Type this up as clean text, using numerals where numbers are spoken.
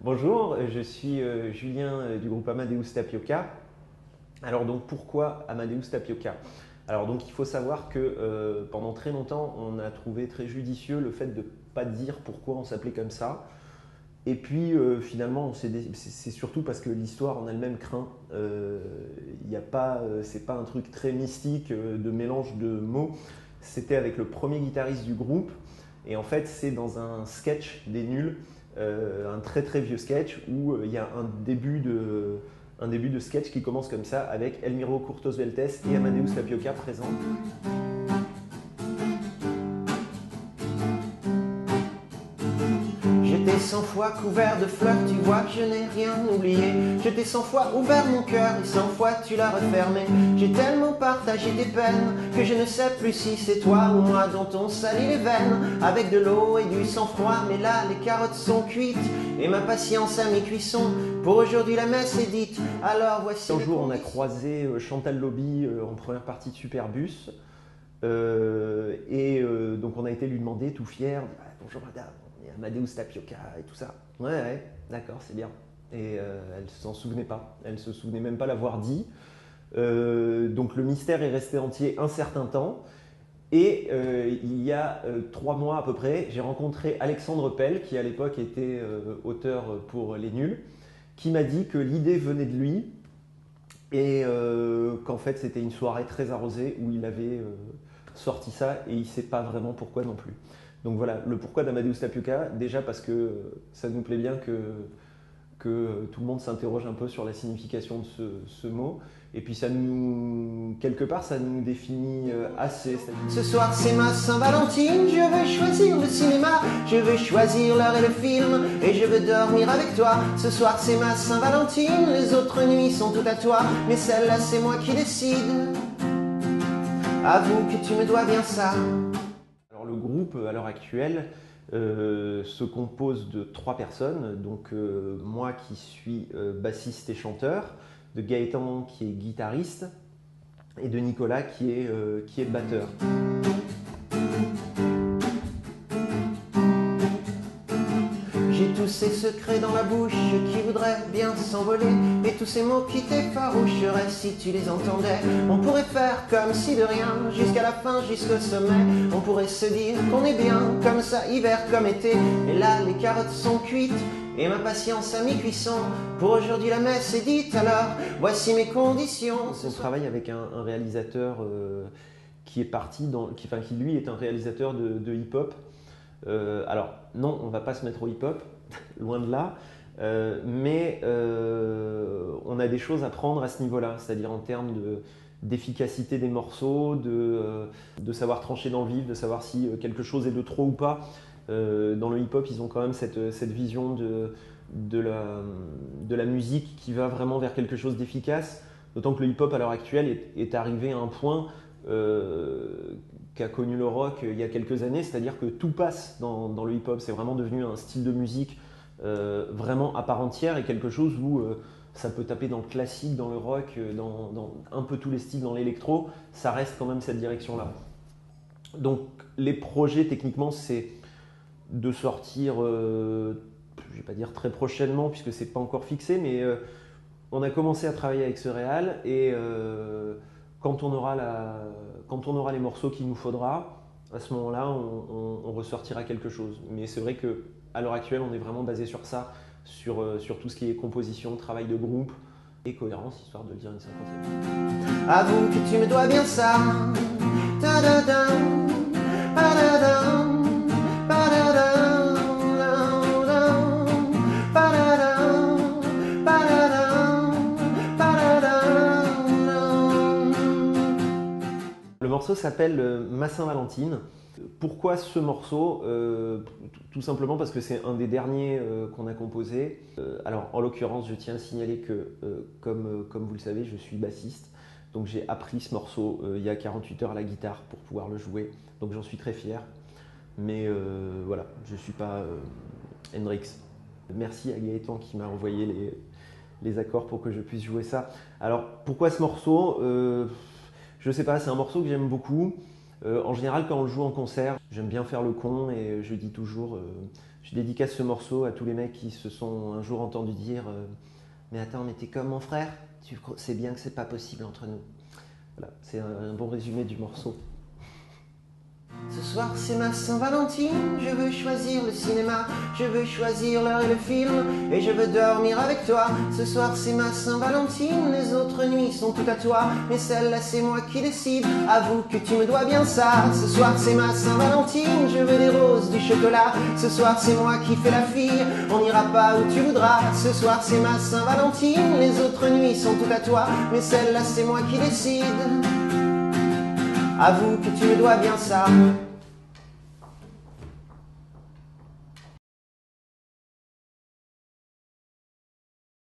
Bonjour, je suis Julien du groupe Amadeus Tapioca. Alors donc pourquoi Amadeus Tapioca? Alors donc il faut savoir que pendant très longtemps on a trouvé très judicieux le fait de ne pas dire pourquoi on s'appelait comme ça. Et puis finalement c'est surtout parce que l'histoire en elle-même craint. Il y a pas, c'est pas un truc très mystique de mélange de mots. C'était avec le premier guitariste du groupe. Et en fait c'est dans un sketch des Nuls, un très très vieux sketch où il y a un début de sketch qui commence comme ça avec Elmiro Courtos Veltes et Amadeus Tapioca présents. J'étais 100 fois couvert de fleurs, tu vois que je n'ai rien oublié. Je t'ai 100 fois ouvert mon cœur et 100 fois tu l'as refermé. J'ai tellement partagé tes peines que je ne sais plus si c'est toi ou moi dont on salit les veines avec de l'eau et du sang-froid. Mais là les carottes sont cuites et ma patience à mi-cuisson. Pour aujourd'hui la messe est dite, alors voici. Un jour on a croisé Chantal Lobby en première partie de Superbus. Donc on a été lui demander tout fier, ah, bonjour madame, on est Amadeus Tapioca et tout ça. Ouais, d'accord, c'est bien. Et elle s'en souvenait pas, elle se souvenait même pas l'avoir dit. Donc le mystère est resté entier un certain temps. Et il y a 3 mois à peu près, j'ai rencontré Alexandre Pell, qui à l'époque était auteur pour Les Nuls, qui m'a dit que l'idée venait de lui et qu'en fait c'était une soirée très arrosée où il avait sorti ça et il ne sait pas vraiment pourquoi non plus. Donc voilà, le pourquoi d'Amadeus Tapioca, déjà parce que ça nous plaît bien que tout le monde s'interroge un peu sur la signification de ce mot. Et puis ça nous, quelque part, ça nous définit assez. Ce soir c'est ma Saint-Valentine, je veux choisir le cinéma, je veux choisir l'heure et le film, et je veux dormir avec toi. Ce soir c'est ma Saint-Valentine, les autres nuits sont toutes à toi, mais celle-là c'est moi qui décide. Avoue que tu me dois bien ça. Alors le groupe, à l'heure actuelle, se compose de 3 personnes. Donc moi qui suis bassiste et chanteur, de Gaëtan qui est guitariste et de Nicolas qui est batteur. J'ai tous ces secrets dans la bouche qui voudraient bien s'envoler, et tous ces mots qui t'effaroucheraient si tu les entendais. On pourrait faire comme si de rien, jusqu'à la fin, jusqu'au sommet. On pourrait se dire qu'on est bien, comme ça, hiver comme été. Et là, les carottes sont cuites, et ma patience à mi-cuisson. Pour aujourd'hui, la messe est dite, alors voici mes conditions. On travaille avec un réalisateur qui est parti, qui lui est un réalisateur de hip-hop. Alors non, on ne va pas se mettre au hip-hop, loin de là, mais on a des choses à prendre à ce niveau-là, c'est-à-dire en termes d'efficacité des morceaux, de savoir trancher dans le vif, de savoir si quelque chose est de trop ou pas. Dans le hip-hop, ils ont quand même cette vision de la musique qui va vraiment vers quelque chose d'efficace, d'autant que le hip-hop à l'heure actuelle est arrivé à un point qu'a connu le rock il y a quelques années, c'est-à-dire que tout passe dans le hip-hop, c'est vraiment devenu un style de musique vraiment à part entière et quelque chose où ça peut taper dans le classique, dans le rock, dans un peu tous les styles, dans l'électro, ça reste quand même cette direction-là. Donc les projets techniquement c'est de sortir, je ne vais pas dire très prochainement puisque c'est pas encore fixé, mais on a commencé à travailler avec ce réal et quand on aura les morceaux qu'il nous faudra, à ce moment-là, on ressortira quelque chose. Mais c'est vrai qu'à l'heure actuelle, on est vraiment basé sur ça, sur tout ce qui est composition, travail de groupe et cohérence, histoire de le dire une cinquantième. Avoue que tu me dois bien ça. Ta-da-dam, pa-da-dam, pa-da-dam, pa-da-dam, pa-da-dam, pa-da-dam. Le morceau s'appelle Ma Saint-Valentine. Pourquoi ce morceau? Tout simplement parce que c'est un des derniers qu'on a composé. Alors en l'occurrence, je tiens à signaler que comme vous le savez, je suis bassiste. Donc j'ai appris ce morceau il y a 48 heures à la guitare pour pouvoir le jouer. Donc j'en suis très fier. Mais voilà, je ne suis pas Hendrix. Merci à Gaëtan qui m'a envoyé les accords pour que je puisse jouer ça. Alors pourquoi ce morceau? Je sais pas, c'est un morceau que j'aime beaucoup. En général, quand on le joue en concert, j'aime bien faire le con et je dis toujours, je dédicace ce morceau à tous les mecs qui se sont un jour entendus dire mais attends, mais t'es comme mon frère, tu sais bien que c'est pas possible entre nous. Voilà, c'est un bon résumé du morceau. Ce soir c'est ma Saint-Valentine, je veux choisir le cinéma, je veux choisir l'heure et le film, et je veux dormir avec toi. Ce soir c'est ma Saint-Valentine, les autres nuits sont toutes à toi, mais celle-là c'est moi qui décide, avoue que tu me dois bien ça. Ce soir c'est ma Saint-Valentine, je veux des roses, du chocolat, ce soir c'est moi qui fais la fille, on n'ira pas où tu voudras. Ce soir c'est ma Saint-Valentine, les autres nuits sont toutes à toi, mais celle-là c'est moi qui décide, avoue que tu me dois bien ça.